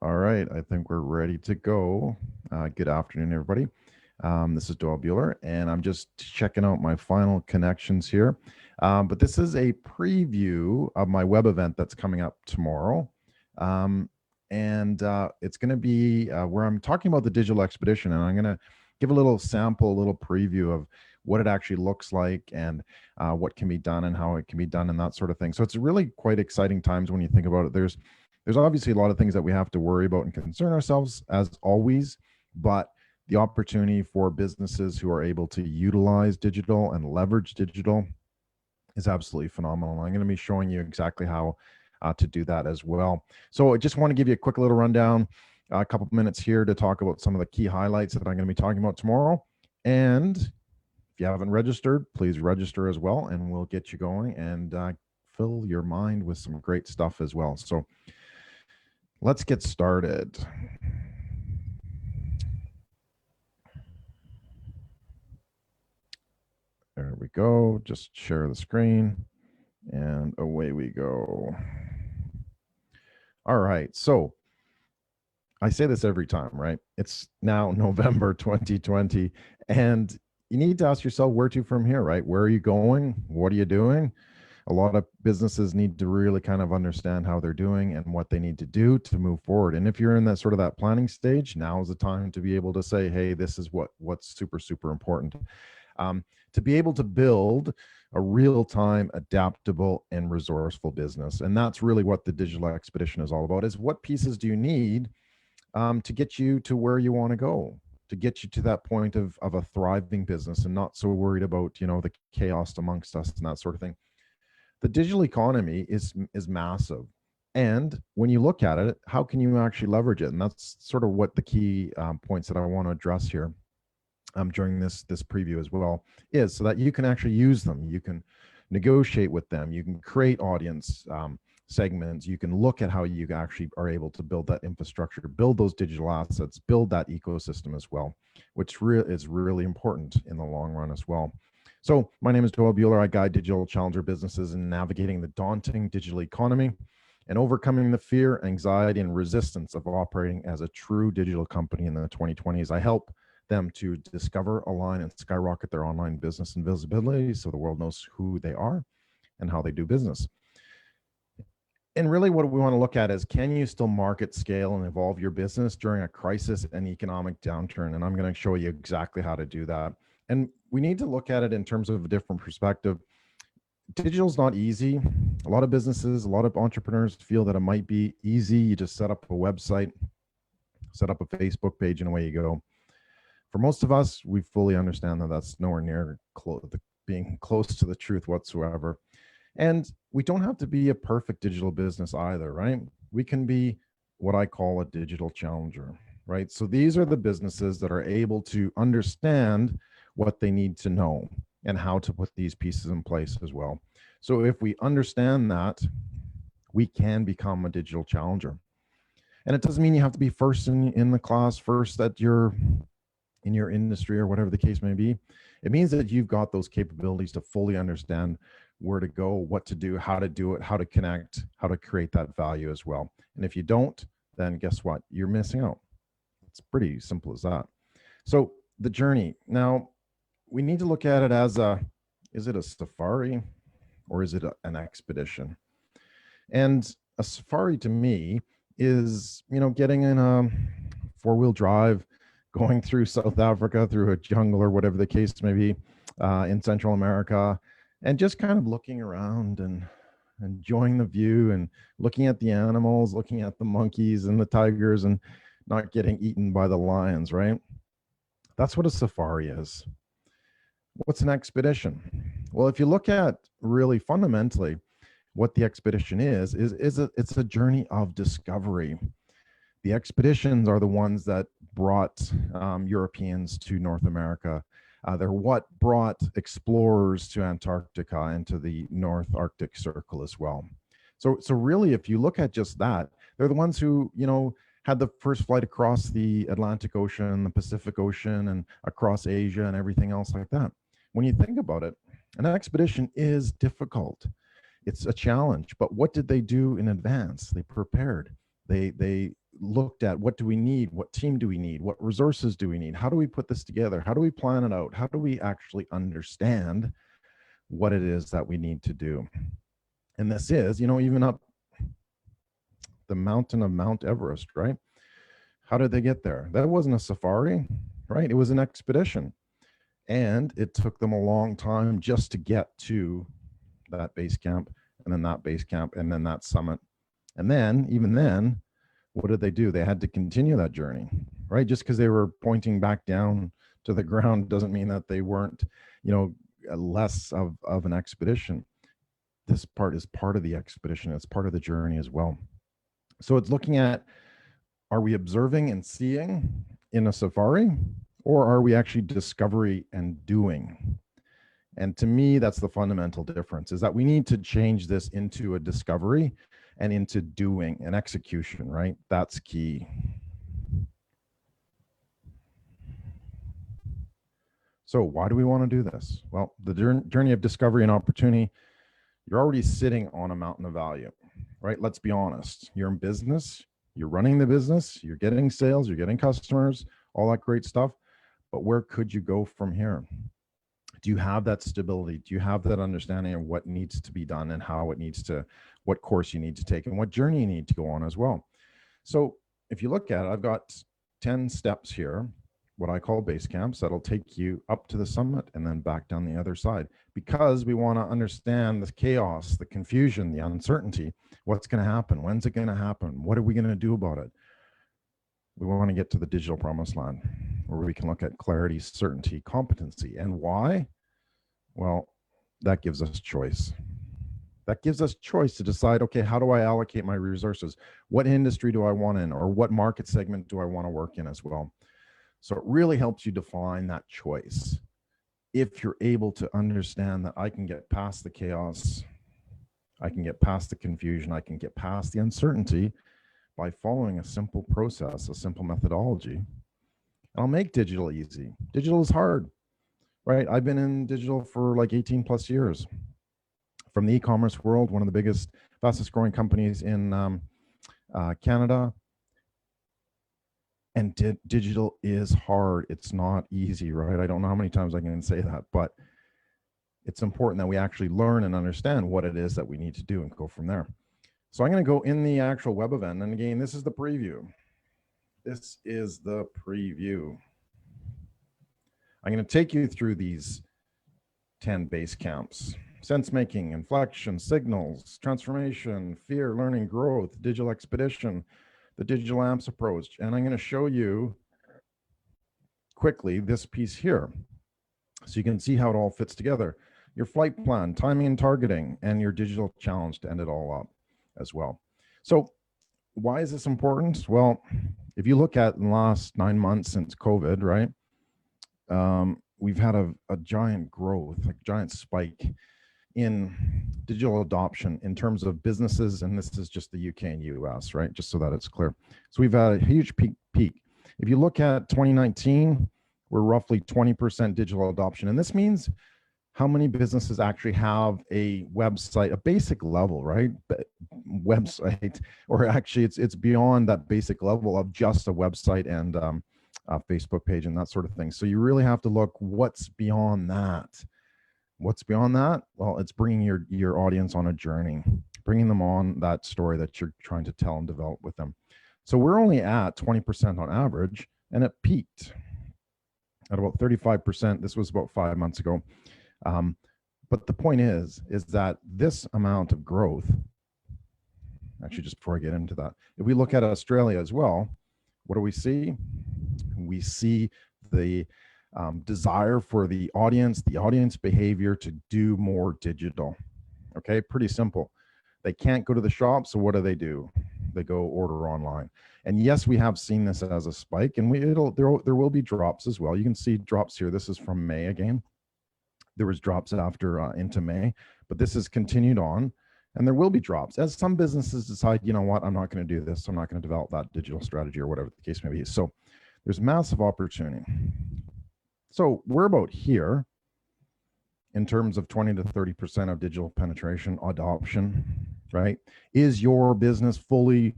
All right, I think we're ready to go. Good afternoon, everybody. This is Buehler, and I'm just checking out my final connections here. But this is a preview of my web event that's coming up tomorrow. And it's going to be where I'm talking about the digital expedition, and I'm going to give a little sample, a little preview of what it actually looks like and what can be done and how it can be done and that sort of thing. So it's really quite exciting times when you think about it. There's obviously a lot of things that we have to worry about and concern ourselves as always, but the opportunity for businesses who are able to utilize digital and leverage digital is absolutely phenomenal. I'm going to be showing you exactly how to do that as well. So I just want to give you a quick little rundown, a couple of minutes here to talk about some of the key highlights that I'm going to be talking about tomorrow. And if you haven't registered, please register as well, and we'll get you going and fill your mind with some great stuff as well. So let's get started. There we go. Just share the screen and away we go. All right. So I say this every time, right? It's now November 2020, and you need to ask yourself where to from here, right? Where are you going? What are you doing? A lot of businesses need to really kind of understand how they're doing and what they need to do to move forward. And if you're in that sort of that planning stage, now is the time to be able to say, hey, this is what's super important. To be able to build a real-time, adaptable, and resourceful business. And that's really what the digital expedition is all about, is what pieces do you need to get you to where you want to go, to get you to that point of a thriving business and not so worried about, the chaos amongst us and that sort of thing. The digital economy is massive. And when you look at it, how can you actually leverage it? And that's sort of what the key points that I want to address here during this preview as well is, so that you can actually use them. You can negotiate with them. You can create audience segments. You can look at how you actually are able to build that infrastructure, build those digital assets, build that ecosystem as well, which is really important in the long run as well. So my name is Buehler. I guide digital challenger businesses in navigating the daunting digital economy and overcoming the fear, anxiety, and resistance of operating as a true digital company in the 2020s. I help them to discover, align, and skyrocket their online business and visibility so the world knows who they are and how they do business. And really what we want to look at is, can you still market, scale, and evolve your business during a crisis and economic downturn? And I'm going to show you exactly how to do that. And we need to look at it in terms of a different perspective. Digital's not easy. A lot of businesses, a lot of entrepreneurs feel that it might be easy. You just set up a website, set up a Facebook page, and away you go. For most of us, we fully understand that that's nowhere near being close to the truth whatsoever. And we don't have to be a perfect digital business either, right? We can be what I call a digital challenger, right? So these are the businesses that are able to understand what they need to know and how to put these pieces in place as well. So if we understand that, we can become a digital challenger. And it doesn't mean you have to be first in the class, first at in your industry or whatever the case may be. It means that you've got those capabilities to fully understand where to go, what to do, how to connect, how to create that value as well. And if you don't, then guess what? You're missing out. It's pretty simple as that. So the journey. Now, we need to look at it as is it a safari or is it an expedition? And a safari to me is, getting in a four-wheel drive, going through South Africa, through a jungle or whatever the case may be, in Central America, and just kind of looking around and enjoying the view and looking at the animals, looking at the monkeys and the tigers and not getting eaten by the lions, right? That's what a safari is. What's an expedition? Well, if you look at really fundamentally what the expedition is it's a journey of discovery. The expeditions are the ones that brought Europeans to North America. They're what brought explorers to Antarctica and to the North Arctic Circle as well. So really, if you look at just that, they're the ones who, had the first flight across the Atlantic Ocean, the Pacific Ocean, and across Asia and everything else like that. When you think about it, an expedition is difficult. It's a challenge, but what did they do in advance? They prepared. They looked at what do we need, what team do we need, what resources do we need, how do we put this together, how do we plan it out, how do we actually understand what it is that we need to do. And this is, even up the mountain of Mount Everest, right? How did they get there? That wasn't a safari, right? It was an expedition. And it took them a long time just to get to that base camp, and then that base camp, and then that summit. And then, even then, what did they do? They had to continue that journey, right? Just because they were pointing back down to the ground doesn't mean that they weren't, less of an expedition. This part is part of the expedition. It's part of the journey as well. So it's looking at, are we observing and seeing in a safari, or are we actually discovery and doing? And to me, that's the fundamental difference, is that we need to change this into a discovery and into doing and execution, right? That's key. So why do we want to do this? Well, the journey of discovery and opportunity, you're already sitting on a mountain of value, right? Let's be honest. You're in business, you're running the business, you're getting sales, you're getting customers, all that great stuff. But where could you go from here? Do you have that stability? Do you have that understanding of what needs to be done and how it needs to, what course you need to take and what journey you need to go on as well? So if you look at it, I've got 10 steps here, what I call base camps, that'll take you up to the summit and then back down the other side, because we want to understand the chaos, the confusion, the uncertainty. What's going to happen? When's it going to happen? What are we going to do about it? We want to get to the digital promised land, where we can look at clarity, certainty, competency. And why? Well, that gives us choice. That gives us choice to decide, okay, how do I allocate my resources? What industry do I want in, or what market segment do I want to work in as well? So it really helps you define that choice. If you're able to understand that I can get past the chaos, I can get past the confusion, I can get past the uncertainty by following a simple process, a simple methodology. And I'll make digital easy. Digital is hard, right? I've been in digital for like 18 plus years. From the e-commerce world, one of the biggest, fastest growing companies in Canada. And digital is hard. It's not easy, right? I don't know how many times I can say that, but it's important that we actually learn and understand what it is that we need to do and go from there. So I'm going to go in the actual web event. And again, this is the preview. This is the preview. I'm going to take you through these 10 base camps: sense making, inflection, signals, transformation, fear, learning, growth, digital expedition, the digital amps approach. And I'm going to show you quickly this piece here, so you can see how it all fits together. Your flight plan, timing and targeting, and your digital challenge to end it all up as well. So why is this important? Well, if you look at the last 9 months since COVID, right, we've had a giant growth, a giant spike in digital adoption in terms of businesses, and this is just the UK and US, right? Just so that it's clear. So we've had a huge peak. If you look at 2019, we're roughly 20% digital adoption, and this means how many businesses actually have a website, a basic level, right? Website, or actually it's beyond that basic level of just a website and a Facebook page and that sort of thing. So you really have to look what's beyond that. What's beyond that? Well, it's bringing your audience on a journey, bringing them on that story that you're trying to tell and develop with them. So we're only at 20% on average, and it peaked at about 35%. This was about 5 months ago. But the point is that this amount of growth, actually, just before I get into that, if we look at Australia as well, what do we see? We see the desire for the audience behavior to do more digital. Okay, pretty simple. They can't go to the shop, so what do? They go order online. And yes, we have seen this as a spike, and there will be drops as well. You can see drops here. This is from May again. There was drops after into May, but this has continued on, and there will be drops as some businesses decide, you know what, I'm not going to do this. I'm not going to develop that digital strategy or whatever the case may be. So there's massive opportunity. So we're about here in terms of 20 to 30% of digital penetration adoption, right? Is your business fully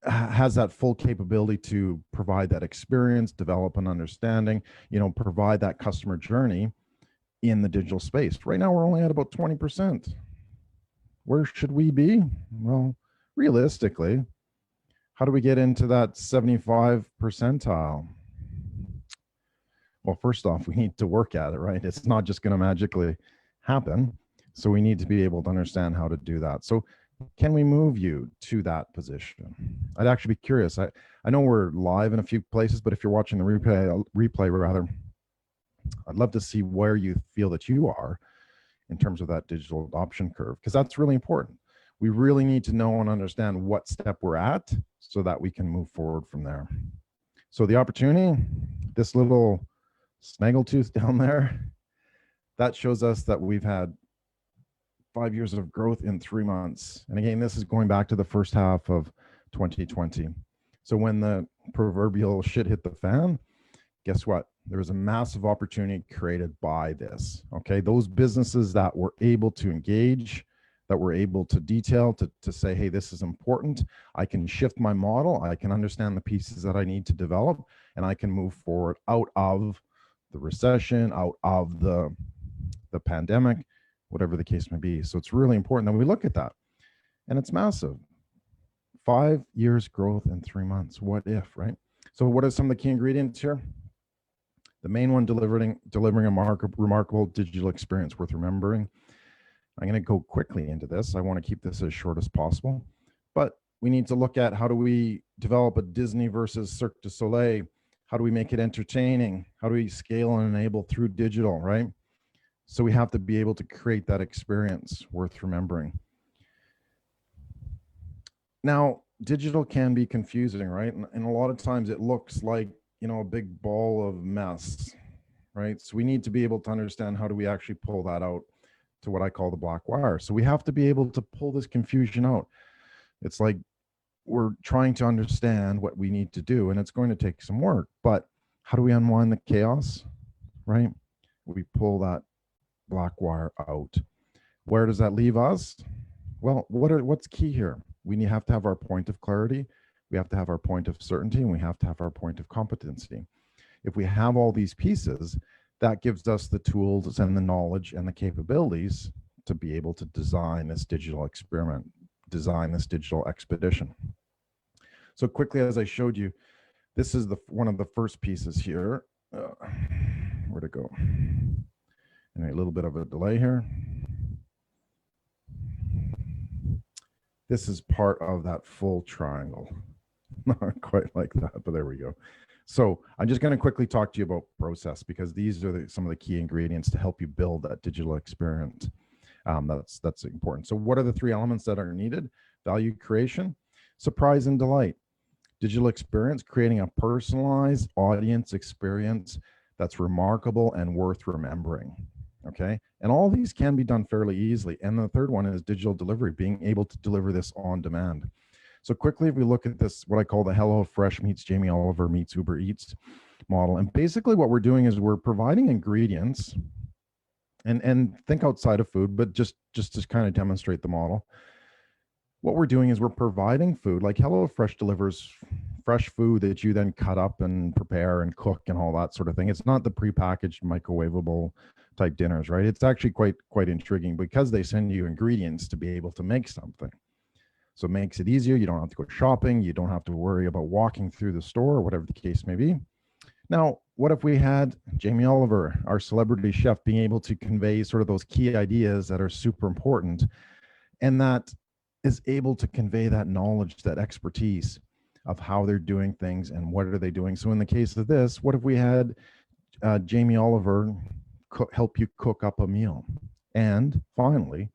has that full capability to provide that experience, develop an understanding, provide that customer journey in the digital space. Right now, we're only at about 20%. Where should we be? Well, realistically, how do we get into that 75 percentile? Well, first off, we need to work at it, right? It's not just going to magically happen. So we need to be able to understand how to do that. So can we move you to that position? I'd actually be curious. I know we're live in a few places, but if you're watching the replay rather, I'd love to see where you feel that you are in terms of that digital adoption curve, because that's really important. We really need to know and understand what step we're at so that we can move forward from there. So the opportunity, this little snaggletooth down there, that shows us that we've had 5 years of growth in 3 months. And again, this is going back to the first half of 2020. So when the proverbial shit hit the fan, guess what? There was a massive opportunity created by this. Okay. Those businesses that were able to engage, that were able to detail, to say, hey, this is important. I can shift my model. I can understand the pieces that I need to develop, and I can move forward out of the recession, out of the pandemic, whatever the case may be. So it's really important that we look at that. And it's massive. 5 years growth in 3 months. What if, right? So what are some of the key ingredients here? The main one, delivering a remarkable digital experience worth remembering. I'm going to go quickly into this. I want to keep this as short as possible. But we need to look at, how do we develop a Disney versus Cirque du Soleil? How do we make it entertaining? How do we scale and enable through digital, right? So we have to be able to create that experience worth remembering. Now, digital can be confusing, right? And a lot of times it looks like, a big ball of mess, right? So we need to be able to understand, how do we actually pull that out to what I call the black wire. So we have to be able to pull this confusion out. It's like we're trying to understand what we need to do, and it's going to take some work. But how do we unwind the chaos, right? We pull that black wire out. Where does that leave us? Well, what's key here? We have to have our point of clarity. We have to have our point of certainty, and we have to have our point of competency. If we have all these pieces, that gives us the tools and the knowledge and the capabilities to be able to design this digital experiment, design this digital expedition. So quickly, as I showed you, this is one of the first pieces here. Where'd it go? Anyway, a little bit of a delay here. This is part of that full triangle. Not quite like that, but there we go. So I'm just going to quickly talk to you about process, because these are some of the key ingredients to help you build that digital experience. That's important. So what are the 3 elements that are needed? Value creation, surprise and delight. Digital experience, creating a personalized audience experience that's remarkable and worth remembering. Okay. And all these can be done fairly easily. And the third one is digital delivery, being able to deliver this on demand. So quickly, if we look at this, what I call the HelloFresh meets Jamie Oliver meets Uber Eats model. And basically what we're doing is we're providing ingredients, and think outside of food, but just to kind of demonstrate the model. What we're doing is we're providing food, like HelloFresh delivers fresh food that you then cut up and prepare and cook and all that sort of thing. It's not the prepackaged microwavable type dinners, right? It's actually quite intriguing, because they send you ingredients to be able to make something. So it makes it easier. You don't have to go shopping. You don't have to worry about walking through the store, or whatever the case may be. Now, what if we had Jamie Oliver, our celebrity chef, being able to convey sort of those key ideas that are super important, and that is able to convey that knowledge, that expertise of how they're doing things and what are they doing. So in the case of this, what if we had Jamie Oliver help you cook up a meal? And finally,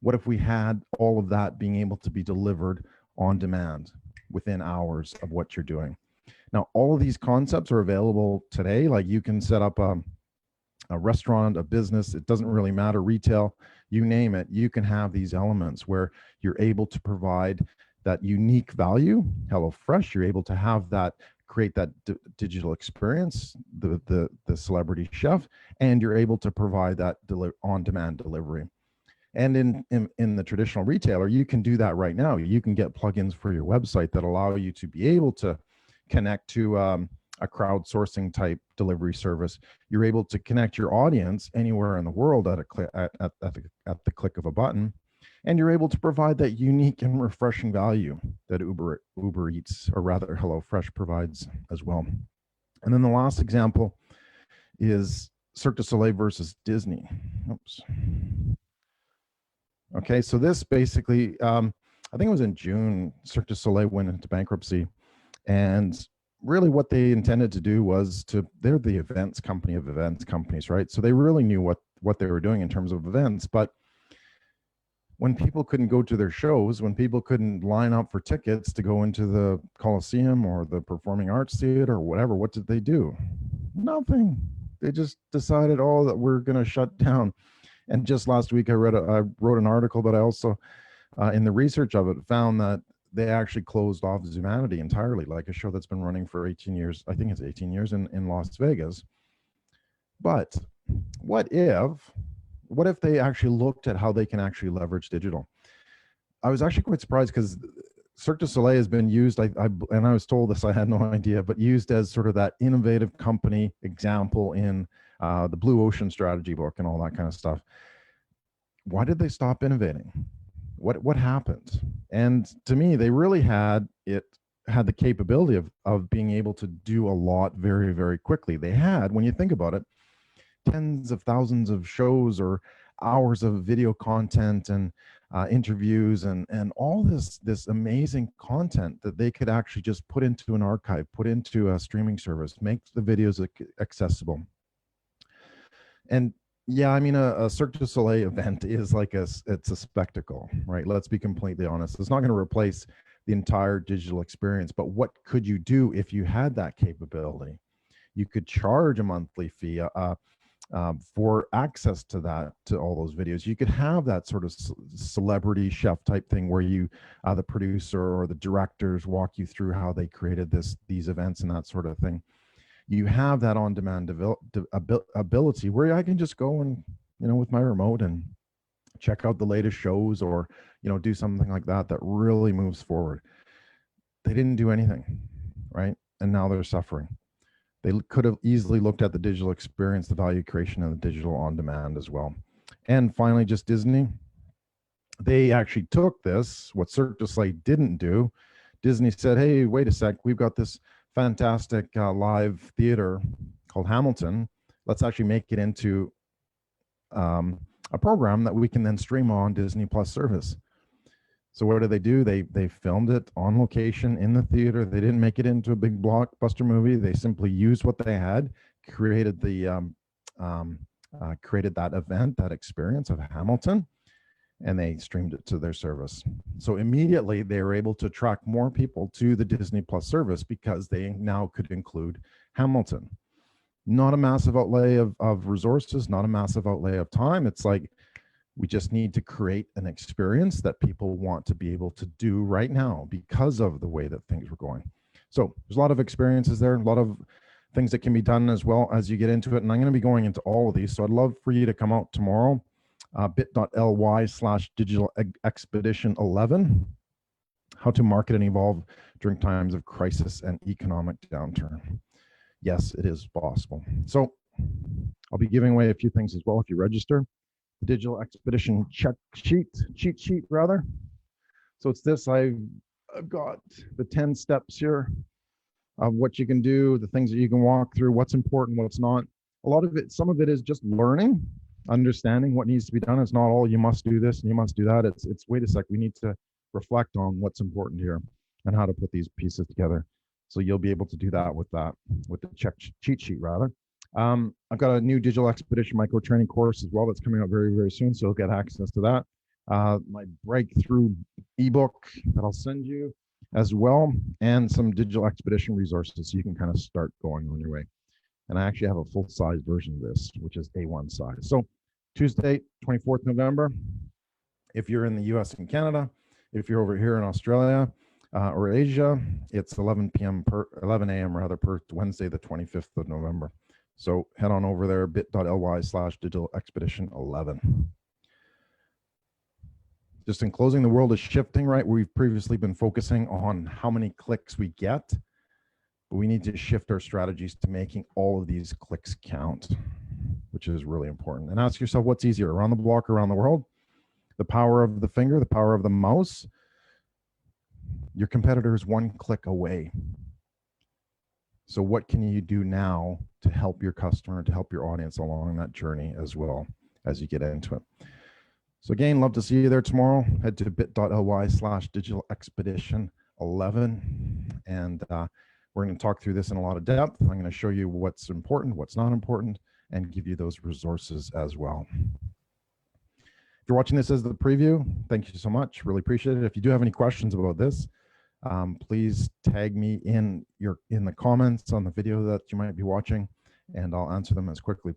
what if we had all of that being able to be delivered on demand within hours of what you're doing? Now, all of these concepts are available today. Like, you can set up a restaurant, a business, it doesn't really matter, retail, you name it, you can have these elements where you're able to provide that unique value. HelloFresh, you're able to have that, create that digital experience, the celebrity chef, and you're able to provide that on-demand delivery. And in the traditional retailer, you can do that right now. You can get plugins for your website that allow you to be able to connect to a crowdsourcing type delivery service. You're able to connect your audience anywhere in the world at the click of a button, and you're able to provide that unique and refreshing value that Uber Eats, or rather HelloFresh, provides as well. And then the last example is Cirque du Soleil versus Disney. Oops. Okay, so this basically, I think it was in June, Cirque du Soleil went into bankruptcy. And really what they intended to do was they're the events company of events companies, right? So they really knew what they were doing in terms of events. But when people couldn't go to their shows, when people couldn't line up for tickets to go into the Coliseum or the Performing Arts Theater or whatever, what did they do? Nothing. They just decided, oh, that we're going to shut down. And just last week, I wrote an article, but I also, in the research of it, found that they actually closed off Zumanity entirely, like a show that's been running for 18 years. I think it's 18 years in Las Vegas. But what if they actually looked at how they can actually leverage digital? I was actually quite surprised because Cirque du Soleil has been used, and I was told this, I had no idea, but used as sort of that innovative company example in the Blue Ocean strategy book and all that kind of stuff. Why did they stop innovating? What happened? And to me, they really had the capability of being able to do a lot very, very quickly. They had, when you think about it, tens of thousands of shows or hours of video content and interviews and all this amazing content that they could actually just put into an archive, put into a streaming service, make the videos accessible. And yeah, I mean, a Cirque du Soleil event is like it's a spectacle, right? Let's be completely honest. It's not going to replace the entire digital experience, but what could you do if you had that capability? You could charge a monthly fee for access to all those videos. You could have that sort of celebrity chef type thing where you, the producer or the directors, walk you through how they created these events and that sort of thing. You have that on-demand ability where I can just go and, with my remote and check out the latest shows or, do something like that really moves forward. They didn't do anything, right? And now they're suffering. They could have easily looked at the digital experience, the value creation, and the digital on-demand as well. And finally, just Disney. They actually took this, what Cirque du Soleil didn't do. Disney said, hey, wait a sec, we've got this fantastic live theater called Hamilton. Let's actually make it into a program that we can then stream on Disney Plus service. So what did they do? They filmed it on location in the theater. They didn't make it into a big blockbuster movie. They simply used what they had, created created that event, that experience of Hamilton, and they streamed it to their service. So immediately they were able to attract more people to the Disney Plus service because they now could include Hamilton. Not a massive outlay of resources, not a massive outlay of time. It's like, we just need to create an experience that people want to be able to do right now because of the way that things were going. So there's a lot of experiences there, a lot of things that can be done as well as you get into it. And I'm going to be going into all of these. So I'd love for you to come out tomorrow, bit.ly/digital expedition 11, how to market and evolve during times of crisis and economic downturn. Yes, it is possible. So I'll be giving away a few things as well if you register. The digital expedition cheat sheet rather. So it's this, I've got the 10 steps here of what you can do, the things that you can walk through, what's important, what's not. A lot of it, some of it is just learning, understanding what needs to be done. It's not all you must do this and you must do that. It's wait a sec, we need to reflect on what's important here and how to put these pieces together. So you'll be able to do that with the cheat sheet rather. I've got a new digital expedition micro training course as well that's coming out very, very soon. So you'll get access to that. My breakthrough ebook that I'll send you as well, and some digital expedition resources so you can kind of start going on your way. And I actually have a full-size version of this, which is A1 size. So Tuesday, 24th November, if you're in the US and Canada, if you're over here in Australia or Asia, it's 11 a.m. rather per Wednesday, the 25th of November. So head on over there, bit.ly/digital expedition 11. Just in closing, the world is shifting, right? We've previously been focusing on how many clicks we get, but we need to shift our strategies to making all of these clicks count, which is really important. And ask yourself, what's easier, around the block, around the world? The power of the finger, the power of the mouse. Your competitor is one click away. So what can you do now to help your customer, to help your audience along that journey as well as you get into it? So again, love to see you there tomorrow. Head to bit.ly/digitalexpedition11. And we're going to talk through this in a lot of depth. I'm going to show you what's important, what's not important, and give you those resources as well. If you're watching this as the preview, thank you so much. Really appreciate it. If you do have any questions about this, please tag me in the comments on the video that you might be watching, and I'll answer them as quickly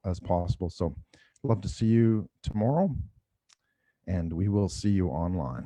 as possible. So love to see you tomorrow, and we will see you online.